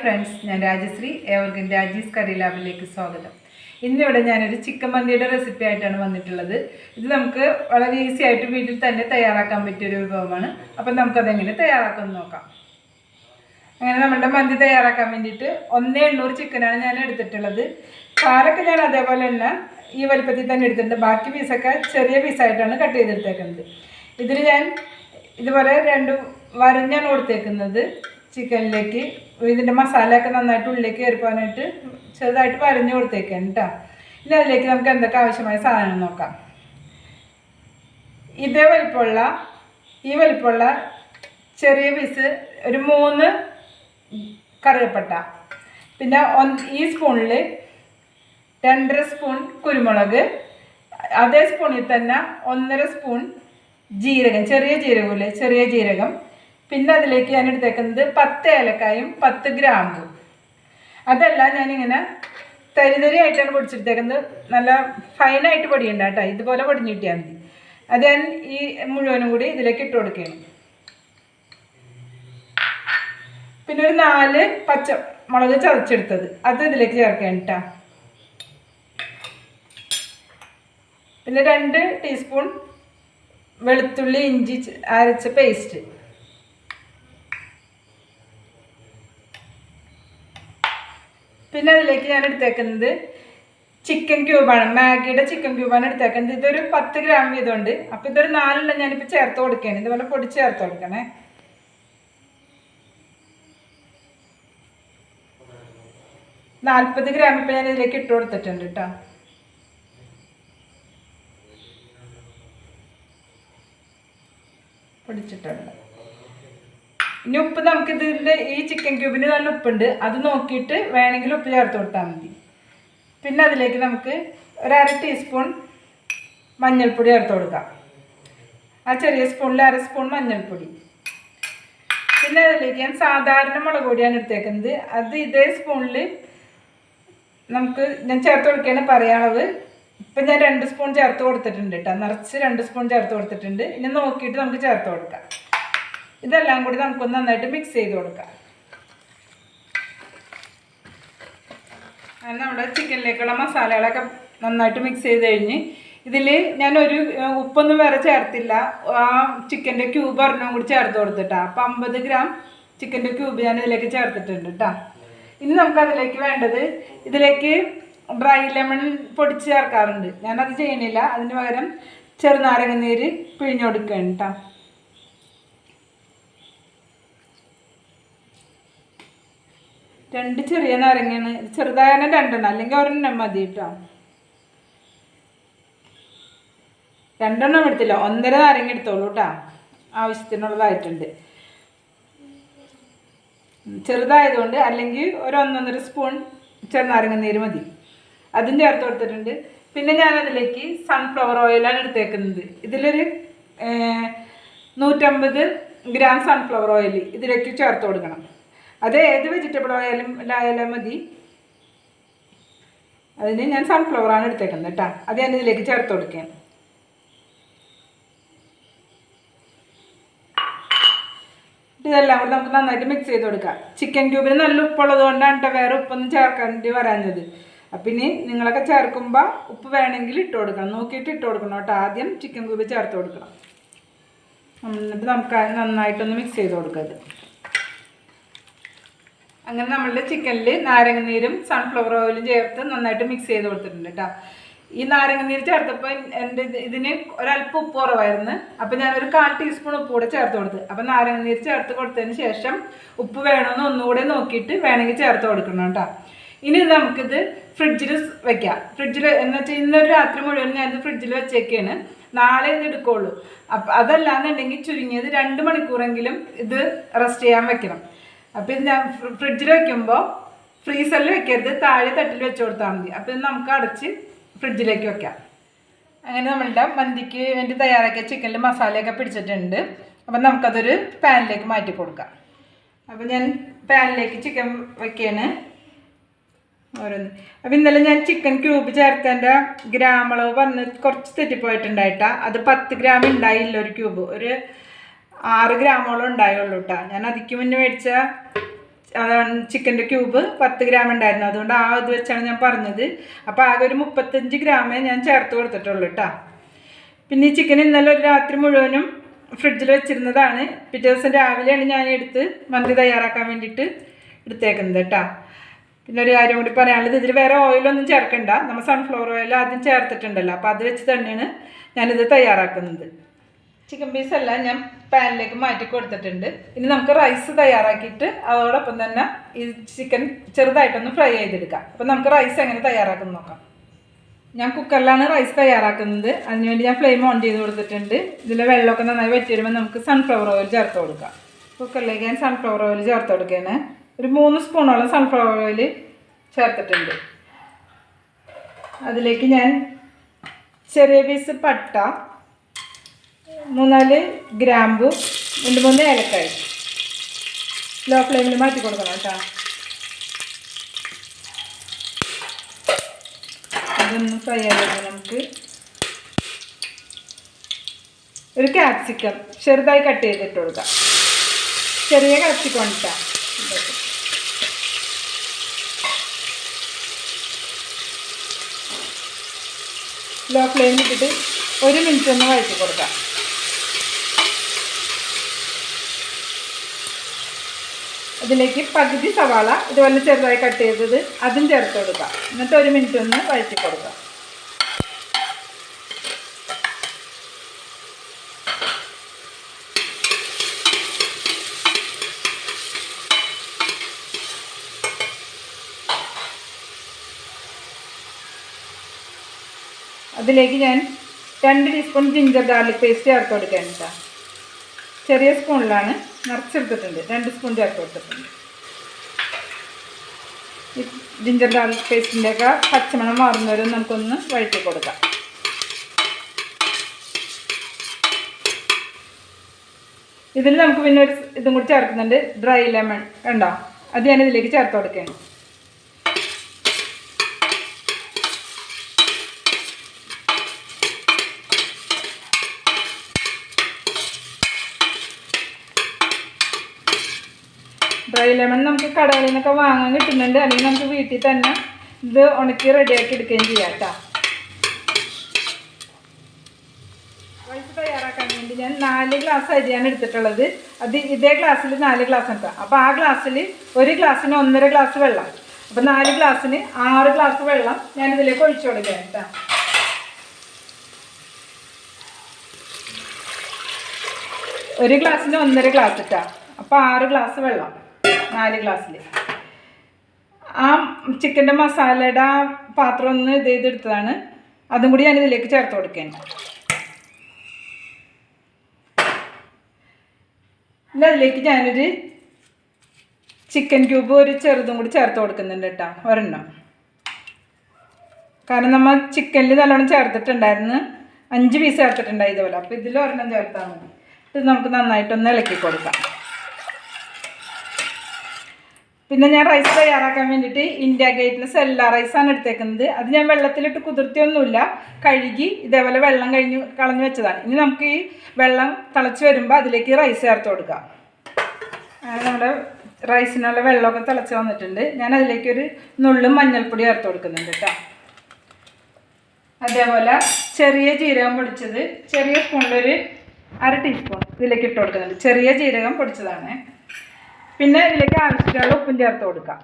Friends, ഞാൻ രാജശ്രീ. ഏവർക്കും രാജീസ് കറി ലാബിലേക്ക് സ്വാഗതം. ഇന്നിവിടെ ഞാനൊരു ചിക്കൻ മന്തിയുടെ റെസിപ്പി ആയിട്ടാണ് വന്നിട്ടുള്ളത്. ഇത് നമുക്ക് വളരെ ഈസി ആയിട്ട് വീട്ടിൽ തന്നെ തയ്യാറാക്കാൻ പറ്റിയൊരു വിഭവമാണ്. അപ്പം നമുക്കതെങ്ങനെ തയ്യാറാക്കുമെന്ന് നോക്കാം. അങ്ങനെ നമ്മുടെ മന്തി തയ്യാറാക്കാൻ വേണ്ടിയിട്ട് 1,800 ചിക്കനാണ് ഞാൻ എടുത്തിട്ടുള്ളത്. കാലൊക്കെ ഞാൻ അതേപോലെ തന്നെ ഈ വലിപ്പത്തിൽ തന്നെ എടുത്തിട്ടുണ്ട്. ബാക്കി പീസൊക്കെ ചെറിയ പീസായിട്ടാണ് കട്ട് ചെയ്തെടുത്തേക്കുന്നത്. ഇതിൽ ഞാൻ ഇതുപോലെ 2 വരഞ്ഞാണ് കൊടുത്തേക്കുന്നത്. ചിക്കനിലേക്ക് ഇതിൻ്റെ മസാലയൊക്കെ നന്നായിട്ട് ഉള്ളിലേക്ക് കയറിപ്പോകാനായിട്ട് ചെറുതായിട്ട് വരഞ്ഞു കൊടുത്തേക്കാണ് കേട്ടോ. ഇനി അതിലേക്ക് നമുക്ക് എന്തൊക്കെ ആവശ്യമായ സാധനം നോക്കാം. ഈ വലിപ്പമുള്ള ചെറിയ പീസ് ഒരു 3 കറുവപ്പട്ട, പിന്നെ ഈ സ്പൂണിൽ 2.5 സ്പൂൺ കുരുമുളക്, അതേ സ്പൂണിൽ തന്നെ 1.5 സ്പൂൺ ജീരകം, ചെറിയ ജീരകം. പിന്നെ അതിലേക്ക് ഞാൻ എടുത്തേക്കുന്നത് 10 ഏലക്കായും 10 ഗ്രാമ്പും. അതെല്ലാം ഞാനിങ്ങനെ തരിതരിയായിട്ടാണ് പൊടിച്ചെടുത്തേക്കുന്നത്. നല്ല ഫൈനായിട്ട് പൊടിയുണ്ട് കേട്ടോ. ഇതുപോലെ പൊടിഞ്ഞു കിട്ടിയാൽ മതി. അത് ഞാൻ ഈ മുഴുവനും കൂടി ഇതിലേക്ക് ഇട്ട് കൊടുക്കുകയാണ്. പിന്നെ ഒരു 4 പച്ചമുളക് ചതച്ചെടുത്തത് അത് ഇതിലേക്ക് ചേർക്കാൻ കേട്ടോ. പിന്നെ 2 ടീസ്പൂൺ വെളുത്തുള്ളി ഇഞ്ചി അരച്ച പേസ്റ്റ്. പിന്നെ അതിലേക്ക് ഞാൻ എടുത്തേക്കുന്നത് ചിക്കൻ ക്യൂബാണ്, മാഗിയുടെ ചിക്കൻ ക്യൂബാണ് എടുത്തേക്കുന്നത്. ഇതൊരു 10 ഗ്രാം വീതമുണ്ട്. അപ്പോൾ ഇതൊരു 4 ഞാനിപ്പോൾ ചേർത്ത് കൊടുക്കുകയാണ്. ഇതുപോലെ പൊടി ചേർത്ത് കൊടുക്കണേ. ഗ്രാം 40 ഇപ്പോൾ ഞാൻ ഇതിലേക്ക് ഇട്ട് കൊടുത്തിട്ടുണ്ട് കേട്ടോ. പൊടിച്ചിട്ടുണ്ട്. ഇനി ഉപ്പ് നമുക്ക് ഇതിൻ്റെ ഈ ചിക്കൻ ക്യൂബിന് നല്ല ഉപ്പുണ്ട്, അത് നോക്കിയിട്ട് വേണമെങ്കിൽ ഉപ്പ് ചേർത്ത് കൊടുത്താൽ മതി. പിന്നെ അതിലേക്ക് നമുക്ക് ഒരു 1/2 ടീസ്പൂൺ മഞ്ഞൾപ്പൊടി ചേർത്ത് കൊടുക്കാം. ആ ചെറിയ സ്പൂണിൽ 1/2 സ്പൂൺ മഞ്ഞൾപ്പൊടി. പിന്നെ അതിലേക്ക് ഞാൻ സാധാരണ മുളക് പൊടിയാണ് എടുത്തേക്കുന്നത്. അത് ഇതേ സ്പൂണിൽ ഞാൻ ചേർത്ത് കൊടുക്കുകയാണ് പറയാനുള്ളത്. ഇപ്പം ഞാൻ 2 സ്പൂൺ ചേർത്ത് കൊടുത്തിട്ടുണ്ട് കേട്ടോ. നിറച്ച് 2 സ്പൂൺ ചേർത്ത് കൊടുത്തിട്ടുണ്ട്. ഇനി നോക്കിയിട്ട് നമുക്ക് ചേർത്ത് കൊടുക്കാം. ഇതെല്ലാം കൂടി നമുക്കൊന്ന് നന്നായിട്ട് മിക്സ് ചെയ്ത് കൊടുക്കാം. അങ്ങനെ നമ്മുടെ ചിക്കനിലേക്കുള്ള മസാലകളൊക്കെ നന്നായിട്ട് മിക്സ് ചെയ്ത് കഴിഞ്ഞ് ഇതിൽ ഞാനൊരു ഉപ്പൊന്നും വേറെ ചേർത്തില്ല. ആ ചിക്കൻ്റെ ക്യൂബ് ഒരെണ്ണം കൂടി ചേർത്ത് കൊടുത്തിട്ടാണ്. അപ്പം 50 ഗ്രാം ചിക്കൻ്റെ ക്യൂബ് ഞാൻ ഇതിലേക്ക് ചേർത്തിട്ടുണ്ട് കേട്ടോ. ഇനി നമുക്കതിലേക്ക് വേണ്ടത്, ഇതിലേക്ക് ഡ്രൈ ലെമൺ പൊടിച്ച് ചേർക്കാറുണ്ട്. ഞാനത് ചെയ്യണില്ല. അതിന് പകരം ചെറുനാരങ്ങ നീര് പിഴിഞ്ഞു കൊടുക്കുകയാണ് കേട്ടോ. 2 ചെറിയ നാരങ്ങയാണ്. ചെറുതായ 2 അല്ലെങ്കിൽ 1 മതി കേട്ടോ. 2 എടുത്തില്ല, 1.5 നാരങ്ങ എടുത്തോളൂ കേട്ടോ. ആവശ്യത്തിനുള്ളതായിട്ടുണ്ട്. ചെറുതായതുകൊണ്ട് അല്ലെങ്കിൽ ഒരു 1.5 സ്പൂൺ ചെറുനാരങ്ങ നീര് മതി. അതും ചേർത്ത് കൊടുത്തിട്ടുണ്ട്. പിന്നെ ഞാനതിലേക്ക് സൺഫ്ലവർ ഓയിലാണ് എടുത്തേക്കുന്നത്. ഇതിലൊരു 150 ഗ്രാം സൺഫ്ലവർ ഓയിൽ ഇതിലേക്ക് ചേർത്ത് കൊടുക്കണം. അത് ഏത് വെജിറ്റബിൾ ഓയിലായാലും മതി. അതിന് ഞാൻ സൺഫ്ലവറാണ് എടുത്തേക്കുന്നത് കേട്ടോ. അത് ഞാൻ ഇതിലേക്ക് ചേർത്ത് കൊടുക്കുകയാണ്. ഇതെല്ലാം കൂടി നമുക്ക് നന്നായിട്ട് മിക്സ് ചെയ്ത് കൊടുക്കാം. ചിക്കൻ ക്യൂബിന് നല്ല ഉപ്പുള്ളത് കൊണ്ടാണ് കേട്ടോ വേറെ ഉപ്പൊന്നും ചേർക്കാണ്ടി വരാഞ്ഞത്. അപ്പം ഇനി നിങ്ങളൊക്കെ ചേർക്കുമ്പോൾ ഉപ്പ് വേണമെങ്കിൽ ഇട്ട് കൊടുക്കണം, നോക്കിയിട്ട് ഇട്ട് കൊടുക്കണം കേട്ടോ. ആദ്യം ചിക്കൻ ക്യൂബ് ചേർത്ത് കൊടുക്കണം. എന്നിട്ട് നമുക്ക് നന്നായിട്ടൊന്ന് മിക്സ് ചെയ്ത് കൊടുക്കരുത്. അങ്ങനെ നമ്മളുടെ ചിക്കനിൽ നാരങ്ങനീരും സൺഫ്ലവർ ഓയിലും ചേർത്ത് നന്നായിട്ട് മിക്സ് ചെയ്ത് കൊടുത്തിട്ടുണ്ട് കേട്ടോ. ഈ നാരങ്ങനീര് ചേർത്തപ്പോൾ ഇതിന് ഒരല്പം ഉപ്പ് കുറവായിരുന്നു. അപ്പോൾ ഞാനൊരു 1/4 ടീസ്പൂൺ ഉപ്പ് കൂടെ ചേർത്ത് കൊടുത്ത്. അപ്പോൾ നാരങ്ങനീര് ചേർത്ത് കൊടുത്തതിന് ശേഷം ഉപ്പ് വേണമെന്ന് ഒന്നുകൂടെ നോക്കിയിട്ട് വേണമെങ്കിൽ ചേർത്ത് കൊടുക്കണം കേട്ടോ. ഇനി നമുക്കിത് ഫ്രിഡ്ജിൽ വെക്കാം. ഫ്രിഡ്ജിൽ എന്ന് വെച്ചാൽ ഇന്നൊരു രാത്രി മുഴുവൻ ഞാനിത് ഫ്രിഡ്ജിൽ വെച്ചേക്കാണ്. നാളെ ഇത് എടുക്കുകയുള്ളൂ. അപ്പം അതല്ലാന്നുണ്ടെങ്കിൽ ചുരുങ്ങിയത് 2 മണിക്കൂറെങ്കിലും ഇത് റെസ്റ്റ് ചെയ്യാൻ വെക്കണം. അപ്പോൾ ഇത് ഞാൻ ഫ്രിഡ്ജിൽ വെക്കുമ്പോൾ ഫ്രീസറിൽ വെക്കരുത്, താഴെ തട്ടിൽ വെച്ച് കൊടുത്താൽ മതി. അപ്പോൾ ഇത് നമുക്ക് അടച്ച് ഫ്രിഡ്ജിലേക്ക് വെക്കാം. അങ്ങനെ നമ്മളുടെ മന്തിക്ക് വേണ്ടി തയ്യാറാക്കിയ ചിക്കനിൽ മസാലയൊക്കെ പിടിച്ചിട്ടുണ്ട്. അപ്പം നമുക്കതൊരു പാനിലേക്ക് മാറ്റി കൊടുക്കാം. അപ്പോൾ ഞാൻ പാനിലേക്ക് ചിക്കൻ വയ്ക്കുകയാണ് ഓരോന്ന്. അപ്പോൾ ഇന്നലെ ഞാൻ ചിക്കൻ ക്യൂബ് ചേർത്തതിൻ്റെ ഗ്രാം അളവ് പറഞ്ഞ് കുറച്ച് തെറ്റിപ്പോയിട്ടുണ്ടായിട്ടാ. അത് 10 ഗ്രാം ഉണ്ടായില്ല ഒരു ക്യൂബ്, ഒരു 6 ഗ്രാമോളം ഉണ്ടായുള്ളൂ കേട്ടോ. ഞാൻ അതിക്ക് മുന്നേ മേടിച്ച ചിക്കൻ്റെ ക്യൂബ് 10 ഗ്രാം ഉണ്ടായിരുന്നു. അതുകൊണ്ട് ആ ഇത് വെച്ചാണ് ഞാൻ പറഞ്ഞത്. അപ്പോൾ ആകെ ഒരു 35 ഗ്രാമേ ഞാൻ ചേർത്ത് കൊടുത്തിട്ടുള്ളൂ കേട്ടോ. പിന്നെ ഈ ചിക്കൻ ഇന്നലെ ഒരു രാത്രി മുഴുവനും ഫ്രിഡ്ജിൽ വെച്ചിരുന്നതാണ്. പിറ്റേ ദിവസം രാവിലെയാണ് ഞാൻ എടുത്ത് മന്തി തയ്യാറാക്കാൻ വേണ്ടിയിട്ട് എടുത്തേക്കുന്നത് കേട്ടോ. പിന്നെ ഒരു കാര്യം കൂടി പറയാനുള്ളത്, ഇതിൽ വേറെ ഓയിലൊന്നും ചേർക്കണ്ട. നമ്മൾ സൺഫ്ലവർ ഓയിൽ ആദ്യം ചേർത്തിട്ടുണ്ടല്ലോ, അപ്പോൾ അത് വെച്ച് തന്നെയാണ് ഞാനിത് തയ്യാറാക്കുന്നത്. ചിക്കൻ പീസെല്ലാം ഞാൻ പാനിലേക്ക് മാറ്റി കൊടുത്തിട്ടുണ്ട്. ഇനി നമുക്ക് റൈസ് തയ്യാറാക്കിയിട്ട് അതോടൊപ്പം തന്നെ ഈ ചിക്കൻ ചെറുതായിട്ടൊന്ന് ഫ്രൈ ചെയ്തെടുക്കാം. അപ്പോൾ നമുക്ക് റൈസ് എങ്ങനെ തയ്യാറാക്കുന്നത് നോക്കാം. ഞാൻ കുക്കറിലാണ് റൈസ് തയ്യാറാക്കുന്നത്. അതിനുവേണ്ടി ഞാൻ ഫ്ലെയിം ഓൺ ചെയ്ത് കൊടുത്തിട്ടുണ്ട്. ഇതിലെ വെള്ളമൊക്കെ നന്നായി വറ്റി വരുമ്പോൾ നമുക്ക് സൺഫ്ലവർ ഓയിൽ ചേർത്ത് കൊടുക്കാം. കുക്കറിലേക്ക് ഞാൻ സൺഫ്ലവർ ഓയിൽ ചേർത്ത് കൊടുക്കുകയാണ്. ഒരു 3 സ്പൂണോളം സൺഫ്ലവർ ഓയിൽ ചേർത്തിട്ടുണ്ട്. അതിലേക്ക് ഞാൻ ചെറിയ പീസ് പട്ട, 3-4 ഗ്രാമ്പു, 2-3 ഏലക്കായ ലോ ഫ്ലെയിമിൽ മാറ്റി കൊടുക്കണം കേട്ടോ. അതൊന്ന് ഫ്രൈ ആയിട്ട് നമുക്ക് ഒരു ക്യാപ്സിക്കം ചെറുതായി കട്ട് ചെയ്തിട്ട് കൊടുക്കാം. ചെറിയ ക്യാപ്സിക്കം ഇട്ടാ ലോ ഫ്ലെയിമിൽ ഇട്ടിട്ട് 1 മിനിറ്റ് ഒന്ന് വഴറ്റി കൊടുക്കാം. അതിലേക്ക് പകുതി സവാള ഇതുപോലെ ചെറുതായി കട്ട് ചെയ്തത് അതും ചേർത്ത് കൊടുക്കാം. എന്നിട്ട് 1 മിനിറ്റ് ഒന്ന് വഴറ്റി കൊടുക്കാം. അതിലേക്ക് ഞാൻ 2 ടീസ്പൂൺ ജിഞ്ചർ ഗാർലിക് പേസ്റ്റ് ചേർത്ത് കൊടുക്കാൻ കേട്ടോ. ചെറിയ സ്പൂണിലാണ് നിറച്ചെടുത്തിട്ടുണ്ട്. 2 സ്പൂൺ ചേർത്ത് കൊടുത്തിട്ടുണ്ട്. ഈ ജിഞ്ചർ ഗാർലിക് പേസ്റ്റിൻ്റെയൊക്കെ പച്ചമണം മാറുന്നവരെ നമുക്കൊന്ന് വഴറ്റി കൊടുക്കാം. ഇതിൽ നമുക്ക് പിന്നെ ഒരു ഇതും കൂടി ചേർക്കുന്നുണ്ട്, ഡ്രൈ ലെമൺ കണ്ടോ, അത് ഞാൻ ഇതിലേക്ക് ചേർത്ത് കൊടുക്കുകയാണ്. ഡ്രൈ ലെമൺ നമുക്ക് കടകളിൽ നിന്നൊക്കെ വാങ്ങാൻ കിട്ടുന്നുണ്ട്. അല്ലെങ്കിൽ നമുക്ക് വീട്ടിൽ തന്നെ ഇത് ഉണക്കി റെഡിയാക്കി എടുക്കുകയും ചെയ്യാം കേട്ടോ. റൈസ് തയ്യാറാക്കാൻ വേണ്ടി ഞാൻ 4 ഗ്ലാസ് അരിയാണ് എടുത്തിട്ടുള്ളത്. അത് ഇതേ ഗ്ലാസ്സിൽ 4 ഗ്ലാസ് എടുക്കാം. അപ്പോൾ ആ ഗ്ലാസ്സിൽ 1 ഗ്ലാസ്സിന് 1.5 ഗ്ലാസ് വെള്ളം. അപ്പോൾ 4 ഗ്ലാസ്സിന് 6 ഗ്ലാസ് വെള്ളം ഞാനിതിലേക്ക് ഒഴിച്ചു കൊടുക്കാം കേട്ടോ. ഒരു ഗ്ലാസ്സിന് 1.5 ഗ്ലാസ് ഇട്ടാ. അപ്പോൾ 6 ഗ്ലാസ് വെള്ളം 4 ഗ്ലാസ്സിൽ. ആ ചിക്കൻ്റെ മസാലയുടെ ആ പാത്രം ഒന്ന് ഇത് ചെയ്തെടുത്തതാണ്. അതും കൂടി ഞാനിതിലേക്ക് ചേർത്ത് കൊടുക്കുകയാണ്. പിന്നെ അതിലേക്ക് ഞാനൊരു ചിക്കൻ ക്യൂബ് ഒരു ചെറുതും കൂടി ചേർത്ത് കൊടുക്കുന്നുണ്ട് കേട്ടോ, ഒരെണ്ണം. കാരണം നമ്മൾ ചിക്കനിൽ നല്ലോണം ചേർത്തിട്ടുണ്ടായിരുന്നു, 5 പീസ് ചേർത്തിട്ടുണ്ടായി ഇതുപോലെ. അപ്പോൾ ഇതിൽ ഒരെണ്ണം ചേർത്താൽ മതി. ഇത് നമുക്ക് നന്നായിട്ടൊന്ന് ഇളക്കി കൊടുക്കാം. പിന്നെ ഞാൻ റൈസ് തയ്യാറാക്കാൻ വേണ്ടിയിട്ട് ഇന്ത്യ ഗേറ്റിൽ സെല്ല റൈസാണ് എടുത്തേക്കുന്നത്. അത് ഞാൻ വെള്ളത്തിലിട്ട് കുതിർത്തിയൊന്നുമില്ല, കഴുകി ഇതേപോലെ വെള്ളം കളഞ്ഞു വെച്ചതാണ്. ഇനി നമുക്ക് ഈ വെള്ളം തിളച്ച് വരുമ്പോൾ അതിലേക്ക് റൈസ് ചേർത്ത് കൊടുക്കാം. അങ്ങനെ നമ്മുടെ റൈസിനുള്ള വെള്ളമൊക്കെ തിളച്ച് വന്നിട്ടുണ്ട്. ഞാൻ അതിലേക്കൊരു നുള്ളും മഞ്ഞൾപ്പൊടി ചേർത്ത് കൊടുക്കുന്നുണ്ട് കേട്ടോ. അതേപോലെ ചെറിയ ജീരകം പൊടിച്ചത് ചെറിയ സ്പൂണിലൊരു 1/2 ടീസ്പൂൺ ഇതിലേക്ക് ഇട്ട് കൊടുക്കുന്നുണ്ട്. ചെറിയ ജീരകം പൊടിച്ചതാണ്. പിന്നെ ഇതിലേക്ക് ആവശ്യമുള്ള ഉപ്പും ചേർത്ത് കൊടുക്കാം.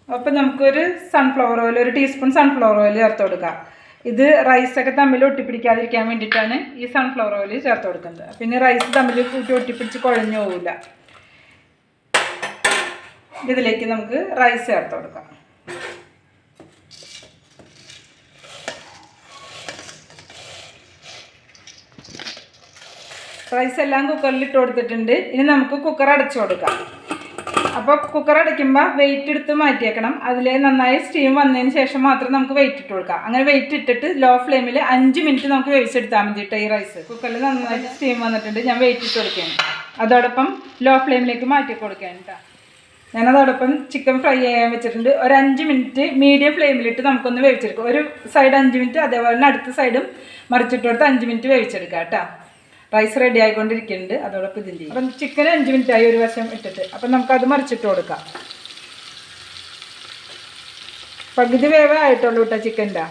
അപ്പം നമുക്കൊരു sunflower oil, 1 teaspoon sunflower oil ചേർത്ത് കൊടുക്കാം. ഇത് റൈസൊക്കെ തമ്മിൽ ഒട്ടിപ്പിടിക്കാതിരിക്കാൻ വേണ്ടിയിട്ടാണ് ഈ സൺഫ്ലവർ ഓയിൽ ചേർത്ത് കൊടുക്കുന്നത്. പിന്നെ റൈസ് തമ്മിൽ കൂട്ടി ഒട്ടിപ്പിടിച്ച് കുഴഞ്ഞു പോവില്ല. ഇതിലേക്ക് നമുക്ക് റൈസ് ചേർത്ത് കൊടുക്കാം. റൈസ് എല്ലാം കുക്കറിൽ ഇട്ട് കൊടുത്തിട്ടുണ്ട്. ഇനി നമുക്ക് കുക്കർ അടച്ചു കൊടുക്കാം. അപ്പോൾ കുക്കർ അടയ്ക്കുമ്പോൾ വെയിറ്റ് എടുത്ത് മാറ്റിയേക്കണം. അതിൽ നന്നായി സ്റ്റീം വന്നതിന് ശേഷം മാത്രം നമുക്ക് വെയിറ്റ് ഇട്ട് കൊടുക്കാം. അങ്ങനെ വെയിറ്റ് ഇട്ടിട്ട് ലോ ഫ്ലെയിമിൽ 5 മിനിറ്റ് നമുക്ക് വേവിച്ചെടുത്താൽ മതിയിട്ട് ഈ റൈസ്. കുക്കറിൽ നന്നായിട്ട് സ്റ്റീം വന്നിട്ടുണ്ട്. ഞാൻ വെയിറ്റ് ഇട്ട് കൊടുക്കുകയാണ്. അതോടൊപ്പം ലോ ഫ്ലെയിമിലേക്ക് മാറ്റി കൊടുക്കുകയാണ് കേട്ടോ. ഞാനതോടൊപ്പം ചിക്കൻ ഫ്രൈ ചെയ്യാൻ വെച്ചിട്ടുണ്ട്. ഒരു 5 മിനിറ്റ് മീഡിയം ഫ്ലെയിമിലിട്ട് നമുക്കൊന്ന് വേവിച്ചെടുക്കാം. ഒരു സൈഡ് 5 മിനിറ്റ്, അതേപോലെ തന്നെ അടുത്ത സൈഡും മറിച്ചിട്ട് കൊടുത്ത് 5 മിനിറ്റ് വേവിച്ചെടുക്കാം കേട്ടോ. റൈസ് റെഡി ആയിക്കൊണ്ടിരിക്കുന്നുണ്ട്. അതോടൊപ്പം ഇതിൻ്റെ അപ്പം ചിക്കൻ 5 മിനിറ്റായി ഒരു വശം ഇട്ടിട്ട്. അപ്പം നമുക്കത് മറിച്ചിട്ട് കൊടുക്കാം. പകുതി വേവായിട്ടുള്ളൂ കേട്ടോ ചിക്കൻ്റെ.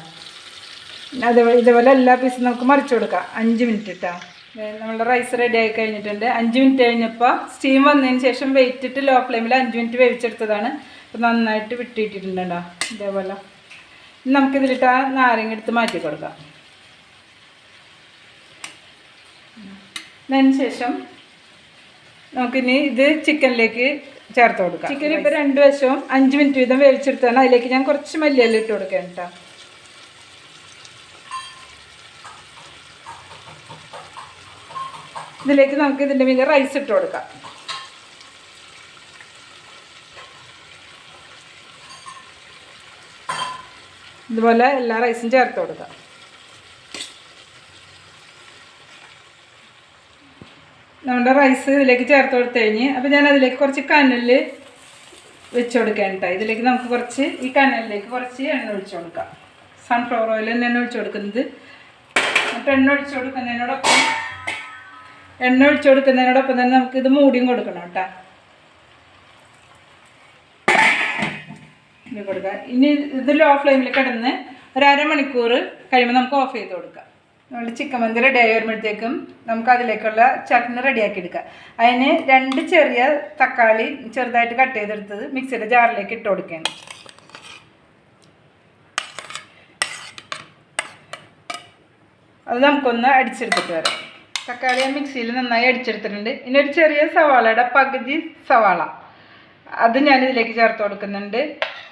ഇതേപോലെ എല്ലാ പീസും നമുക്ക് മറിച്ച് കൊടുക്കാം. 5 മിനിറ്റ് കേട്ടോ. നമ്മളുടെ റൈസ് റെഡി ആയി കഴിഞ്ഞിട്ടുണ്ട്. 5 മിനിറ്റ് കഴിഞ്ഞപ്പോൾ സ്റ്റീം വന്നതിന് ശേഷം വെയിറ്റിട്ട് ലോ ഫ്ലെയിമിൽ 5 മിനിറ്റ് വേവിച്ചെടുത്തതാണ്. അപ്പോൾ നന്നായിട്ട് വിട്ടിട്ടിട്ടുണ്ടോ ഇതേപോലെ. നമുക്കിതിലിട്ട് ആ നാരങ്ങ എടുത്ത് മാറ്റി കൊടുക്കാം. അതിന് ശേഷം നമുക്കിനി ഇത് ചിക്കനിലേക്ക് ചേർത്ത് കൊടുക്കാം. ചിക്കൻ ഇപ്പോൾ 2 വശവും 5 മിനിറ്റ് വീതം വേവിച്ചെടുത്താണ്. അതിലേക്ക് ഞാൻ കുറച്ച് മല്ലിയില ഇട്ട് കൊടുക്കാം കേട്ടോ. ഇതിലേക്ക് നമുക്ക് ഇതിൻ്റെ മീതെ റൈസ് ഇട്ട് കൊടുക്കാം. ഇതുപോലെ എല്ലാ റൈസും ചേർത്ത് കൊടുക്കാം. നമ്മുടെ റൈസ് ഇതിലേക്ക് ചേർത്ത് കൊടുത്തു കഴിഞ്ഞ് അപ്പോൾ ഞാൻ അതിലേക്ക് കുറച്ച് കനലിൽ വെച്ച് കൊടുക്കാൻ കേട്ടോ. ഇതിലേക്ക് നമുക്ക് കുറച്ച് ഈ കനലിലേക്ക് കുറച്ച് എണ്ണ ഒഴിച്ചു കൊടുക്കാം. സൺഫ്ലവർ ഓയിൽ തന്നെയാണ് ഒഴിച്ചു കൊടുക്കുന്നത്. എന്നിട്ട് എണ്ണ ഒഴിച്ചു കൊടുക്കുന്നതിനോടൊപ്പം തന്നെ നമുക്കിത് മൂടിയും കൊടുക്കണം കേട്ടോ. ഇത് കൊടുക്കുക. ഇനി ഇത് ലോ ഫ്ലെയിമിൽ കിടന്ന് ഒരു അരമണിക്കൂർ കഴിയുമ്പോൾ നമുക്ക് ഓഫ് ചെയ്ത് കൊടുക്കാം. നമ്മുടെ ചിക്കൻ മന്തി റെഡി ആയി വരുമ്പോഴത്തേക്കും നമുക്ക് അതിലേക്കുള്ള ചട്നി റെഡിയാക്കി എടുക്കാം. അതിന് 2 ചെറിയ തക്കാളി ചെറുതായിട്ട് കട്ട് ചെയ്തെടുത്തത് മിക്സിയുടെ ജാറിലേക്ക് ഇട്ട് കൊടുക്കുകയാണ്. അത് നമുക്കൊന്ന് അടിച്ചെടുത്തിട്ട് വരാം. തക്കാളി മിക്സിയിൽ നന്നായി അടിച്ചെടുത്തിട്ടുണ്ട്. ഇനി ഒരു ചെറിയ സവാളയുടെ പകുതി സവാള അത് ഞാനിതിലേക്ക് ചേർത്ത് കൊടുക്കുന്നുണ്ട്.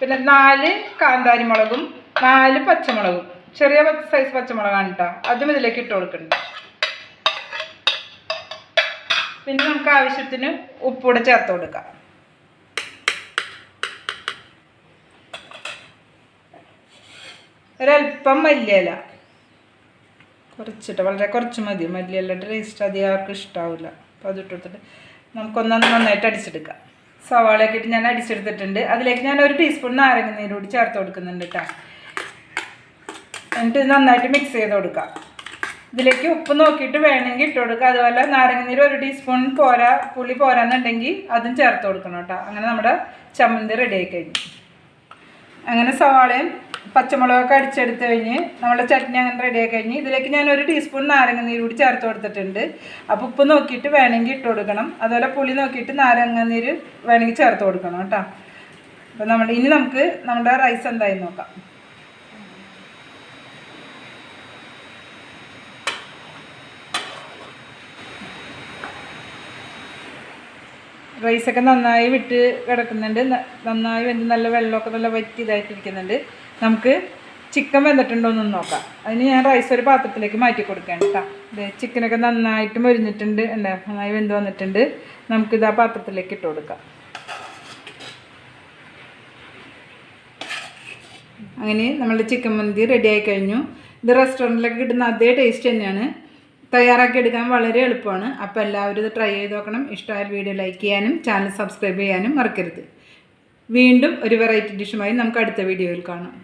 പിന്നെ 4 കാന്താരി മുളകും 4 പച്ചമുളകും ചെറിയ സൈസ് പച്ചമുളകാണ് കേട്ടോ. അതും ഇതിലേക്ക് ഇട്ട് കൊടുക്കുന്നുണ്ട്. പിന്നെ നമുക്ക് ആവശ്യത്തിന് ഉപ്പൂടെ ചേർത്ത് കൊടുക്കാം. ഒരല്പം മല്ലിയില കുറച്ചിട്ട്, വളരെ കുറച്ച് മതി. മല്ലിയിലയുടെ ടേസ്റ്റ് അധികം ആർക്കും ഇഷ്ടാവില്ല. അപ്പോൾ അതിട്ട് കൊടുത്തിട്ട് നമുക്കൊന്ന് നന്നായിട്ട് അടിച്ചെടുക്കാം. സവാളയൊക്കെ ഇട്ട് ഞാൻ അടിച്ചെടുത്തിട്ടുണ്ട്. അതിലേക്ക് ഞാൻ 1 ടീസ്പൂൺ നാരങ്ങ നീര് കൂടി ചേർത്ത് കൊടുക്കുന്നുണ്ട് കേട്ടോ. എന്നിട്ട് നന്നായിട്ട് മിക്സ് ചെയ്ത് കൊടുക്കാം. ഇതിലേക്ക് ഉപ്പ് നോക്കിയിട്ട് വേണമെങ്കിൽ ഇട്ട് കൊടുക്കുക. അതുപോലെ നാരങ്ങ നീര് 1 ടീസ്പൂൺ പോരാ, പുളി പോരാന്നുണ്ടെങ്കിൽ അതും ചേർത്ത് കൊടുക്കണം കേട്ടോ. അങ്ങനെ നമ്മുടെ ചമ്മന്തി റെഡി ആയി കഴിഞ്ഞു. അങ്ങനെ സവാളയും പച്ചമുളകൊക്കെ അടിച്ചെടുത്ത് കഴിഞ്ഞ് നമ്മുടെ ചട്നി അങ്ങനെ റെഡി ആയി കഴിഞ്ഞ് ഇതിലേക്ക് ഞാൻ 1 ടീസ്പൂൺ നാരങ്ങ നീര് കൂടി ചേർത്ത് കൊടുത്തിട്ടുണ്ട്. അപ്പോൾ ഉപ്പ് നോക്കിയിട്ട് വേണമെങ്കിൽ ഇട്ട് കൊടുക്കണം. അതുപോലെ പുളി നോക്കിയിട്ട് നാരങ്ങ നീര് വേണമെങ്കിൽ ചേർത്ത് കൊടുക്കണം കേട്ടോ. അപ്പോൾ നമുക്ക് നമ്മുടെ റൈസ് എന്തായി നോക്കാം. റൈസൊക്കെ നന്നായി വിട്ട് കിടക്കുന്നുണ്ട്. നന്നായി വെന്ത് നല്ല വെള്ളമൊക്കെ നല്ല വറ്റി ഇതായിട്ടിരിക്കുന്നുണ്ട്. നമുക്ക് ചിക്കൻ വെന്തിട്ടുണ്ടോയെന്ന് നോക്കാം. അതിന് ഞാൻ റൈസ് ഒരു പാത്രത്തിലേക്ക് മാറ്റി കൊടുക്കുകയാണ് കേട്ടോ. ഇത് ചിക്കനൊക്കെ നന്നായിട്ട് മൊരിഞ്ഞിട്ടുണ്ട്, നന്നായി വെന്ത് വന്നിട്ടുണ്ട്. നമുക്കിത് ആ പാത്രത്തിലേക്ക് ഇട്ട് കൊടുക്കാം. അങ്ങനെ നമ്മളുടെ ചിക്കൻ മന്തി റെഡി ആയി കഴിഞ്ഞു. ഇത് റെസ്റ്റോറൻറ്റിലൊക്കെ കിട്ടുന്ന അതേ ടേസ്റ്റ് തന്നെയാണ്. തയ്യാറാക്കി എടുക്കാൻ വളരെ എളുപ്പമാണ്. അപ്പോൾ എല്ലാവരും ഇത് ട്രൈ ചെയ്ത് നോക്കണം. ഇഷ്ടമായ വീഡിയോ ലൈക്ക് ചെയ്യാനും ചാനൽ സബ്സ്ക്രൈബ് ചെയ്യാനും മറക്കരുത്. വീണ്ടും ഒരു വെറൈറ്റി ഡിഷുമായി നമുക്ക് അടുത്ത വീഡിയോയിൽ കാണാം.